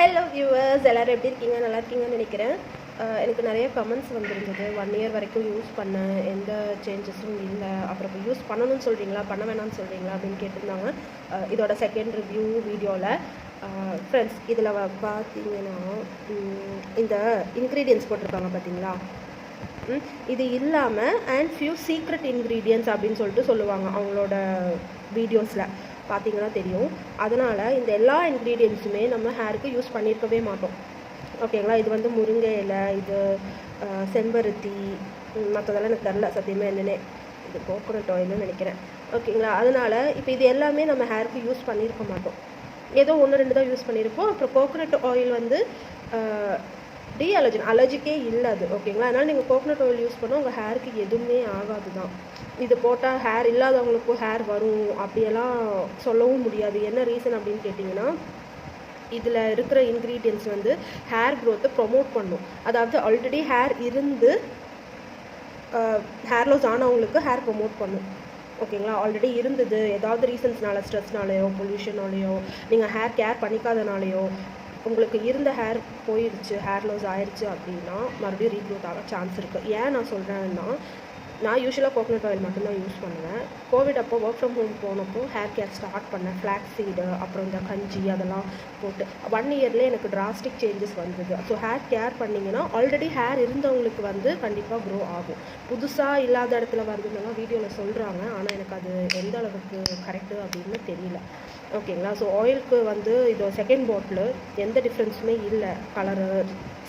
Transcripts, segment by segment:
Hello viewers, எல்லோரும் எப்படி இருக்கீங்க? நல்லா இருக்கீங்கன்னு நினைக்கிறேன். எனக்கு நிறைய கமெண்ட்ஸ் வந்துருந்தது. 1 இயர் வரைக்கும் யூஸ் பண்ணேன், எந்த சேஞ்சஸும் இல்லை. அப்புறம் இப்போ யூஸ் பண்ணணும்னு சொல்கிறீங்களா, பண்ண வேணாம்னு சொல்கிறீங்களா அப்படின்னு கேட்டிருந்தாங்க. இதோட செகண்ட் ரிவ்யூ வீடியோவில் ஃப்ரெண்ட்ஸ், இதில் பார்த்தீங்கன்னா இந்த இன்க்ரீடியன்ட்ஸ் போட்டிருக்காங்க பார்த்தீங்களா, இது இல்லாமல் அண்ட் ஃபியூ சீக்ரெட் இன்க்ரீடியன்ட்ஸ் அப்படின்னு சொல்லிட்டு சொல்லுவாங்க அவங்களோட வீடியோஸில் பார்த்தீங்கன்னா தெரியும். அதனால் இந்த எல்லா இன்க்ரீடியன்ட்ஸுமே நம்ம ஹேருக்கு யூஸ் பண்ணியிருக்கவே மாட்டோம். ஓகேங்களா? இது வந்து முருங்கை இலை, இது செம்பருத்தி, மற்றதெல்லாம் எனக்கு தெரில சத்தியமாக என்னென்னே. இது கோகோனட் ஆயில்னு நினைக்கிறேன். ஓகேங்களா? அதனால் இப்போ இது எல்லாமே நம்ம ஹேருக்கு யூஸ் பண்ணியிருக்க மாட்டோம். ஏதோ 1-2 தான் யூஸ் பண்ணியிருப்போம். அப்புறம் கோகோனட் ஆயில் வந்து அலர்ஜிக்கே இல்லை அது. ஓகேங்களா? அதனால் நீங்கள் கோகோனட் ஆயில் யூஸ் பண்ணால் உங்கள் ஹேருக்கு எதுவுமே ஆகாது தான். இது போட்டால் ஹேர் இல்லாதவங்களுக்கும் ஹேர் வரும் அப்படியெல்லாம் சொல்லவும் முடியாது. என்ன ரீசன் அப்படின்னு கேட்டிங்கன்னா, இதில் இருக்கிற இன்க்ரீடியன்ட்ஸ் வந்து ஹேர் க்ரோத்தை ப்ரொமோட் பண்ணும். அதாவது ஆல்ரெடி ஹேர் இருந்து ஹேர் லாஸ் ஆனவங்களுக்கு ஹேர் ப்ரொமோட் பண்ணும். ஓகேங்களா? ஆல்ரெடி இருந்தது ஏதாவது ரீசன்ஸ்னால, ஸ்ட்ரெஸ்னாலேயோ, பொல்யூஷனாலேயோ, நீங்கள் ஹேர் கேர் பண்ணிக்காதனாலேயோ, உங்களுக்கு இருந்த ஹேர் போயிடுச்சு, ஹேர் லாஸ் ஆயிடுச்சு அப்படின்னா மறுபடியும் ரீக்ரோத் ஆக சான்ஸ் இருக்குது. ஏன் நான் சொல்கிறேன்னா, நான் யூஸ்வலாக கோகோனட் ஆயில் மட்டும்தான் யூஸ் பண்ணுவேன். கோவிட் அப்போ ஒர்க் ஃப்ரம் ஹோம் போனப்போ ஹேர் கேர் ஸ்டார்ட் பண்ணேன். ஃப்ளாக்ஸ் சீடு, அப்புறம் இந்த கஞ்சி அதெல்லாம் போட்டு 1 இயர்லேயே எனக்கு டிராஸ்டிக் சேஞ்சஸ் வந்தது. ஸோ ஹேர் கேர் பண்ணிங்கன்னா ஆல்ரெடி ஹேர் இருந்தவங்களுக்கு வந்து கண்டிப்பாக க்ரோ ஆகும். புதுசாக இல்லாத இடத்துல வருதுன்னெல்லாம் வீடியோவில் சொல்கிறாங்க. ஆனால் எனக்கு அது எந்த அளவுக்கு கரெக்டு அப்படின்னு தெரியல. ஓகேங்களா? ஸோ ஆயிலுக்கு வந்து இது செகண்ட் பாட்டிலு, எந்த டிஃப்ரென்ஸுமே இல்லை. கலரு,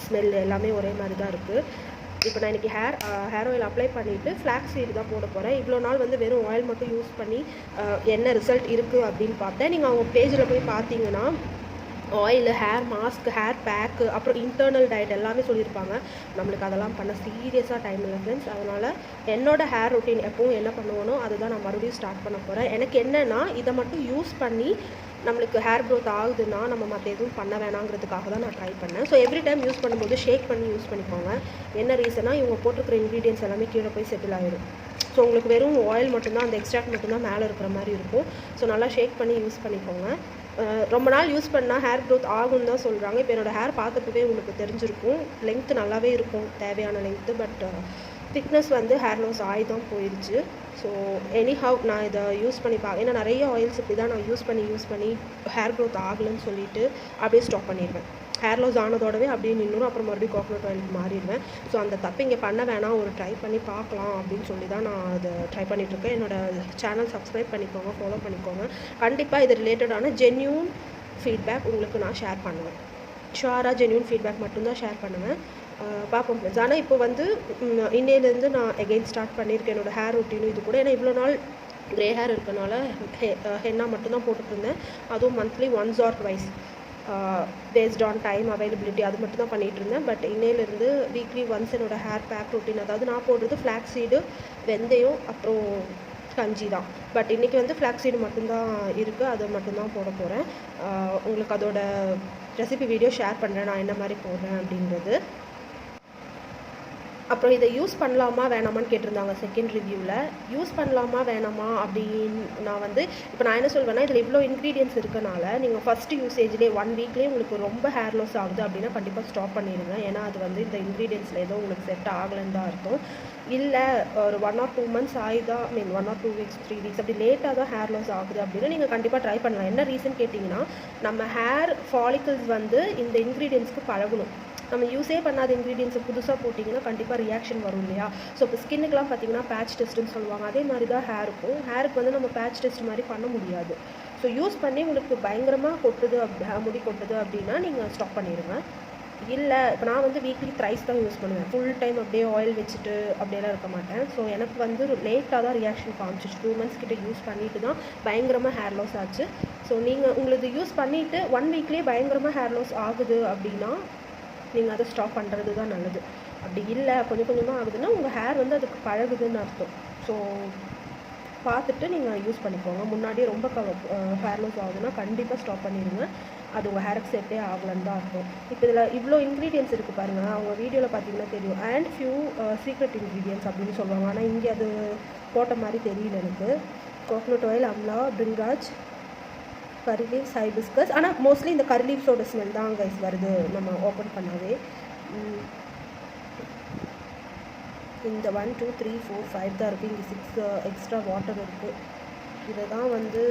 ஸ்மெல் எல்லாமே ஒரே மாதிரி தான் இருக்குது. இப்போ நான் இன்றைக்கி ஹேர் ஆயில் அப்ளை பண்ணிவிட்டு ஃப்ளாக்ஸ் சீடு தான் போட போகிறேன். இவ்வளோ நாள் வந்து வெறும் ஆயில் மட்டும் யூஸ் பண்ணி என்ன ரிசல்ட் இருக்குது அப்படின்னு பார்த்தேன். நீங்கள் அவங்க பேஜில் போய் பார்த்தீங்கன்னா oil, hair mask, hair pack, அப்புறம் இன்டர்னல் டயட் எல்லாமே சொல்லியிருப்பாங்க. நம்மளுக்கு அதெல்லாம் பண்ண சீரியஸாக டைம் இல்லை ஃப்ரெண்ட்ஸ். அதனால் என்னோடய ஹேர் ரொட்டீன் எப்பவும் என்ன பண்ணுவோனோ அதுதான் நான் மறுபடியும் ஸ்டார்ட் பண்ண போகிறேன். எனக்கு என்னென்னா, இதை மட்டும் யூஸ் பண்ணி நம்மளுக்கு ஹேர் க்ரோத் ஆகுதுன்னா நம்ம மற்ற எதுவும் பண்ண வேணாங்கிறதுக்காக தான் நான் ட்ரை பண்ணேன். ஸோ எவ்ரி டைம் யூஸ் பண்ணும்போது ஷேக் பண்ணி யூஸ் பண்ணிக்கோங்க. என்ன ரீசனாக, இவங்க போட்டிருக்கிற இன்க்ரீடியன்ட்ஸ் எல்லாமே கீழே போய் செட்டில் ஆகிடும். ஸோ உங்களுக்கு வெறும் ஆயில் மட்டும்தான், அந்த எக்ஸ்ட்ராக்ட் மட்டும்தான் மேலே இருக்கிற மாதிரி இருக்கும். ஸோ நல்லா ஷேக் பண்ணி யூஸ் பண்ணிக்கோங்க. ரொம்ப நாள் யூஸ் பண்ணால் ஹேர் க்ரோத் ஆகும்னு தான் சொல்கிறாங்க. இப்போ என்னோடய ஹேர் பார்க்கறதுக்கே உங்களுக்கு தெரிஞ்சிருக்கும். லென்த்து நல்லாவே இருக்கும், தேவையான லென்த்து. பட் திக்னஸ் வந்து ஹேர் லாஸ் ஆகி தான் போயிடுச்சு. ஸோ எனிஹவ் நான் இதை யூஸ் பண்ணி ஏன்னா நிறைய ஆயில்ஸ் இப்படி தான் நான் யூஸ் பண்ணி ஹேர் க்ரோத் ஆகலைன்னு சொல்லிவிட்டு அப்படியே ஸ்டாப் பண்ணிடுவேன். ஹேர் லாஸ் ஆனதோடவே அப்படியே நின்றுடும். அப்புறம் மறுபடியும் கோகோனட் ஆயிலுக்கு மாறிடுவேன். ஸோ அந்த தப்பு இங்கே பண்ண வேணாம், ஒரு ட்ரை பண்ணி பார்க்கலாம் அப்படின்னு சொல்லி தான் நான் அதை ட்ரை பண்ணிகிட்ருக்கேன். என்னோடய சேனல் சப்ஸ்கிரைப் பண்ணிக்கோங்க, ஃபாலோ பண்ணிக்கோங்க. கண்டிப்பாக இது ரிலேட்டடான ஜென்யூன் ஃபீட்பேக் உங்களுக்கு நான் ஷேர் பண்ணுவேன். ஷுவராக ஜென்யூன் ஃபீட்பேக் மட்டும்தான் ஷேர் பண்ணுவேன். பார்ப்போம் ஃப்ரெண்ட்ஸ். ஆனால் இப்போ வந்து இன்னையிலேருந்து நான் எகெயின் ஸ்டார்ட் பண்ணியிருக்கேன் என்னோடய ஹேர் ரொட்டீனும் இது கூட. ஏன்னா இவ்வளோ நாள் க்ரே ஹேர் இருக்கனால ஹென்னா மட்டும்தான் போட்டுட்ருந்தேன். அதுவும் monthly once R twice based on time availability அது மட்டும் தான் பண்ணிகிட்டு இருந்தேன். பட் இன்னையிலேருந்து வீக்லி ஒன்ஸ் என்னோடய ஹேர் பேக் ரொட்டீன், அதாவது நான் போடுறது ஃப்ளாக்ஸ் சீடு, வெந்தயம், அப்புறம் கஞ்சி தான். பட் இன்றைக்கி வந்து ஃப்ளாக்ஸ் சீடு மட்டும்தான் இருக்குது, அதை மட்டும்தான் போட போகிறேன். உங்களுக்கு அதோட ரெசிபி வீடியோ ஷேர் பண்ணுறேன், நான் என்ன மாதிரி போடுறேன் அப்படின்றது. அப்புறம் இதை யூஸ் பண்ணலாமா வேணாமான்னு கேட்டிருந்தாங்க செகண்ட் ரிவ்யூவில். யூஸ் பண்ணலாமா வேணாமா அப்படின்னு நான் வந்து இப்போ நான் என்ன சொல்வேன்னா, இதில் இவ்வளோ இன்க்ரீடியன்ட்ஸ் இருக்கனால நீங்கள் ஃபஸ்ட்டு யூசேஜ்லேயே 1 வீக்லேயே உங்களுக்கு ரொம்ப ஹேர் லாஸ் ஆகுது அப்படின்னா கண்டிப்பாக ஸ்டாப் பண்ணிடுங்க. ஏன்னா அது வந்து இந்த இன்க்ரீடியன்ட்ஸில் ஏதோ உங்களுக்கு செட் ஆகலைன்னு தான் அர்த்தம். இல்லை ஒரு 1 or 2 months ஆகிதான், 1 or 2 weeks 3 weeks அப்படி லேட்டாக தான் ஹேர் லாஸ் ஆகுது அப்படின்னா நீங்கள் கண்டிப்பாக ட்ரை பண்ணலாம். என்ன ரீசன் கேட்டிங்கன்னா, நம்ம ஹேர் ஃபாலிக்கல்ஸ் வந்து இந்த இன்க்ரீடியன்ட்ஸ்க்கு பழகணும். நம்ம யூஸே பண்ணாத இன்க்ரீடியன்ஸை புதுசாக போட்டிங்கன்னா கண்டிப்பாக ரியாக்ஷன் வரும் இல்லையா? ஸோ இப்போ ஸ்கின்னுக்குலாம் பார்த்தீங்கன்னா பேட்ச் டெஸ்ட்டுன்னு சொல்லுவாங்க. அதே மாதிரி தான் ஹேருக்கும். ஹேருக்கு வந்து நம்ம பேட்ச் டெஸ்ட் மாதிரி பண்ண முடியாது. ஸோ யூஸ் பண்ணி உங்களுக்கு பயங்கரமாக கொட்டுது, முடி கொட்டுது அப்படின்னா நீங்கள் ஸ்டாப் பண்ணிடுங்க. இல்லை இப்போ நான் வந்து வீக்லி த்ரைஸ் தான் யூஸ் பண்ணுவேன். ஃபுல் டைம் அப்படியே ஆயில் வச்சுட்டு அப்படியெல்லாம் இருக்க மாட்டேன். ஸோ எனக்கு வந்து லேட்டாக தான் ரியாக்ஷன் காமிச்சிச்சு. 2 months கிட்ட யூஸ் பண்ணிவிட்டு தான் பயங்கரமாக ஹேர் லாஸ் ஆச்சு. ஸோ நீங்கள் உங்களுக்கு யூஸ் பண்ணிவிட்டு 1 வீக்லேயே பயங்கரமாக ஹேர் லாஸ் ஆகுது அப்படின்னா நீங்கள் அதை ஸ்டாப் பண்ணுறது தான் நல்லது. அப்படி இல்லை கொஞ்சம் கொஞ்சமாக ஆகுதுன்னா உங்கள் ஹேர் வந்து அதுக்கு பழகுதுன்னு அர்த்தம். ஸோ பார்த்துட்டு நீங்கள் யூஸ் பண்ணிக்கோங்க. முன்னாடியே ரொம்ப ஹேர் லாஸ் ஆகுதுன்னா கண்டிப்பாக ஸ்டாப் பண்ணிடுங்க. அது உங்கள் ஹேருக்கு செட்டே ஆகலன்னு தான் அர்த்தம். இப்போ இதில் இவ்வளோ இன்க்ரீடியன்ட்ஸ் இருக்குது பாருங்கள், அவங்க வீடியோவில் பார்த்தீங்கன்னா தெரியும். அண்ட் ஃபியூ சீக்ரெட் இன்க்ரீடியன்ட்ஸ் அப்படின்னு சொல்லுவாங்க. ஆனால் இங்கே அது போட்ட மாதிரி தெரியல எனக்கு. Coconut oil, amla, bhringraj, curry leaves hibiscus. ஆனால் மோஸ்ட்லி இந்த கரி லீவ்ஸோட ஸ்மெல் தான் கைஸ் வருது நம்ம ஓப்பன் பண்ணாவே. இந்த 1 2 3 4 5 தான் இருக்குது. இங்கே 6 எக்ஸ்ட்ரா வாட்டர் இருக்குது. இதை தான் வந்து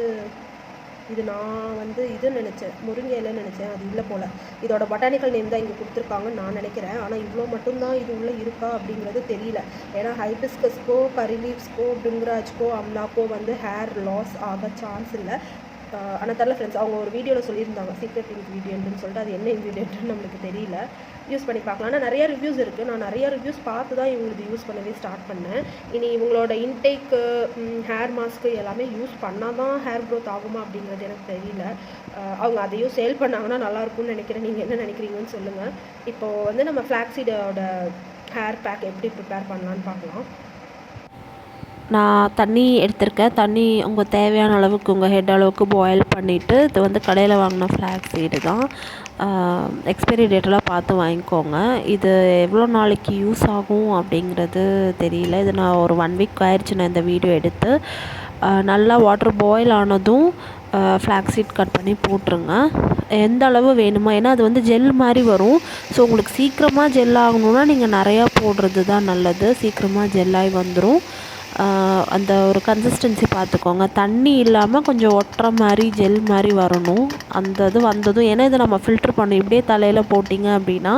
இது நான் வந்து இது நினச்சேன், முருங்கை இலைன்னு நினச்சேன். அது இல்லை போல். இதோட பொட்டானிக்கல் நேம் தான் இங்கே கொடுத்துருக்காங்கன்னு நான் நினைக்கிறேன். ஆனால் இவ்வளோ மட்டும்தான் இது உள்ளே இருக்கா அப்படிங்கிறது தெரியல. ஏன்னா ஹைபிஸ்கஸ்க்கோ கரி லீவ்ஸ்க்கோ பிரிங்கராஜ்க்கோ அம்லாக்கோ வந்து ஹேர் லாஸ் ஆக சான்ஸ் இல்லை. ஆனால் தெரில ஃப்ரெண்ட்ஸ், அவங்க ஒரு வீடியோவில் சொல்லியிருந்தாங்க சீக்ரெட் இன்க்ரீடியன்ட்னு சொல்லிட்டு. அது என்ன இன்க்ரீடியன்ட்னு நம்மளுக்கு தெரியல. யூஸ் பண்ணி பார்க்கலாம். ஆனால் நிறையா ரிவ்யூஸ் இருக்குது. நான் நிறையா ரிவ்யூஸ் பார்த்து தான் இவங்களுக்கு யூஸ் பண்ணவே ஸ்டார்ட் பண்ணேன். இனி இவங்களோட இன்டேக்கு ஹேர் மாஸ்க்கு எல்லாமே யூஸ் பண்ணால் தான் ஹேர் க்ரோத் ஆகுமா அப்படிங்கிறது எனக்கு தெரியல. அவங்க அதையும் சேல் பண்ணாங்கன்னா நல்லாயிருக்கும்னு நினைக்கிறேன். நீங்கள் என்ன நினைக்கிறீங்கன்னு சொல்லுங்கள். இப்போது வந்து நம்ம ஃப்ளாக்ஸீடோட ஹேர் பேக் எப்படி ப்ரிப்பேர் பண்ணலான்னு பார்க்கலாம். நான் தண்ணி எடுத்திருக்கேன். தண்ணி உங்கள் தேவையான அளவுக்கு உங்கள் ஹெட் அளவுக்கு பாயில் பண்ணிவிட்டு, இது வந்து கடையில் வாங்கின ஃப்ளாக்ஸ் சீடு தான். எக்ஸ்பைரி டேட்டெல்லாம் பார்த்து வாங்கிக்கோங்க. இது எவ்வளோ நாளைக்கு யூஸ் ஆகும் அப்படிங்கிறது தெரியல. இது நான் ஒரு 1 வீக் ஆயிடுச்சு நான் இந்த வீடியோ எடுத்து. நல்லா வாட்டர் பாயில் ஆனதும் ஃப்ளாக்ஸ் சீட் கட் பண்ணி போட்டுருங்க. எந்த அளவு வேணுமோ, ஏன்னா அது வந்து ஜெல் மாதிரி வரும். ஸோ உங்களுக்கு சீக்கிரமாக ஜெல் ஆகணுன்னா நீங்கள் நிறையா போடுறது தான் நல்லது. சீக்கிரமாக ஜெல்லாகி வந்துடும். அந்த ஒரு கன்சிஸ்டன்சி பார்த்துக்கோங்க. தண்ணி இல்லாமல் கொஞ்சம் ஒட்டுற மாதிரி ஜெல் மாதிரி வரணும். அந்த இது வந்ததும், ஏன்னா இதை நம்ம ஃபில்ட்ரு பண்ணணும். இப்படியே தலையில் போட்டிங்க அப்படின்னா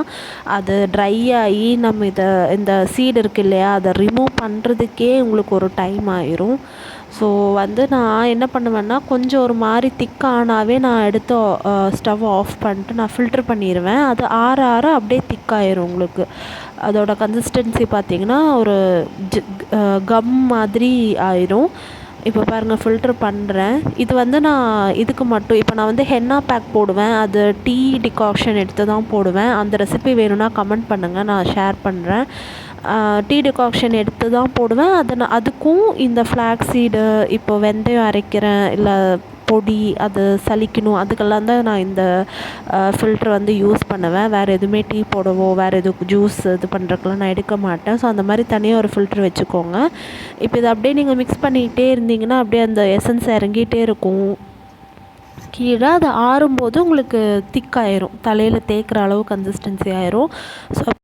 அது ட்ரை ஆகி நம்ம இந்த சீடு இருக்குது இல்லையா, அதை ரிமூவ் பண்ணுறதுக்கே உங்களுக்கு ஒரு டைம் ஆயிரும். ஸோ வந்து நான் என்ன பண்ணுவேன்னா, கொஞ்சம் ஒரு மாதிரி திக்கானாவே நான் எடுத்து ஸ்டவ் ஆஃப் பண்ணிட்டு நான் ஃபில்ட்ரு பண்ணிடுவேன். அது ஆற ஆற அப்படியே திக்காயிரும் உங்களுக்கு. அதோட கன்சிஸ்டன்சி பார்த்திங்கன்னா ஒரு கம் மாதிரி ஆயிரும். இப்போ பாருங்கள், ஃபில்ட்ரு பண்ணுறேன். இது வந்து நான் இதுக்கு மட்டும், இப்போ நான் வந்து ஹென்னா பேக் போடுவேன். அது டீ டிகாக்ஷன் எடுத்து தான் போடுவேன். அந்த ரெசிபி வேணும்னா கமெண்ட் பண்ணுங்கள், நான் ஷேர் பண்ணுறேன். டீ டிகாக்ஷன் எடுத்து தான் போடுவேன். அதுக்கும் இந்த ஃப்ளாக்ஸ் சீடு, இப்போ வெந்தயம் அரைக்கிறேன் இல்லை பொடி அது சலிக்கணும், அதுக்கெல்லாம் தான் நான் இந்த ஃபில்ட்ரு வந்து யூஸ் பண்ணுவேன். வேறு எதுவுமே டீ போடவோ வேறு எதுவும் ஜூஸ் இது பண்ணுறதுக்கெலாம் நான் எடுக்க மாட்டேன். ஸோ அந்த மாதிரி தனியாக ஒரு ஃபில்ட்ரு வச்சுக்கோங்க. இப்போ இதை அப்படியே நீங்கள் மிக்ஸ் பண்ணிக்கிட்டே இருந்தீங்கன்னா அப்படியே அந்த எசன்ஸ் இறங்கிட்டே இருக்கும் கீழே. அது ஆறும்போது உங்களுக்கு திக்காயிரும், தலையில் தேய்க்கிற அளவு கன்சிஸ்டன்சி ஆயிரும். ஸோ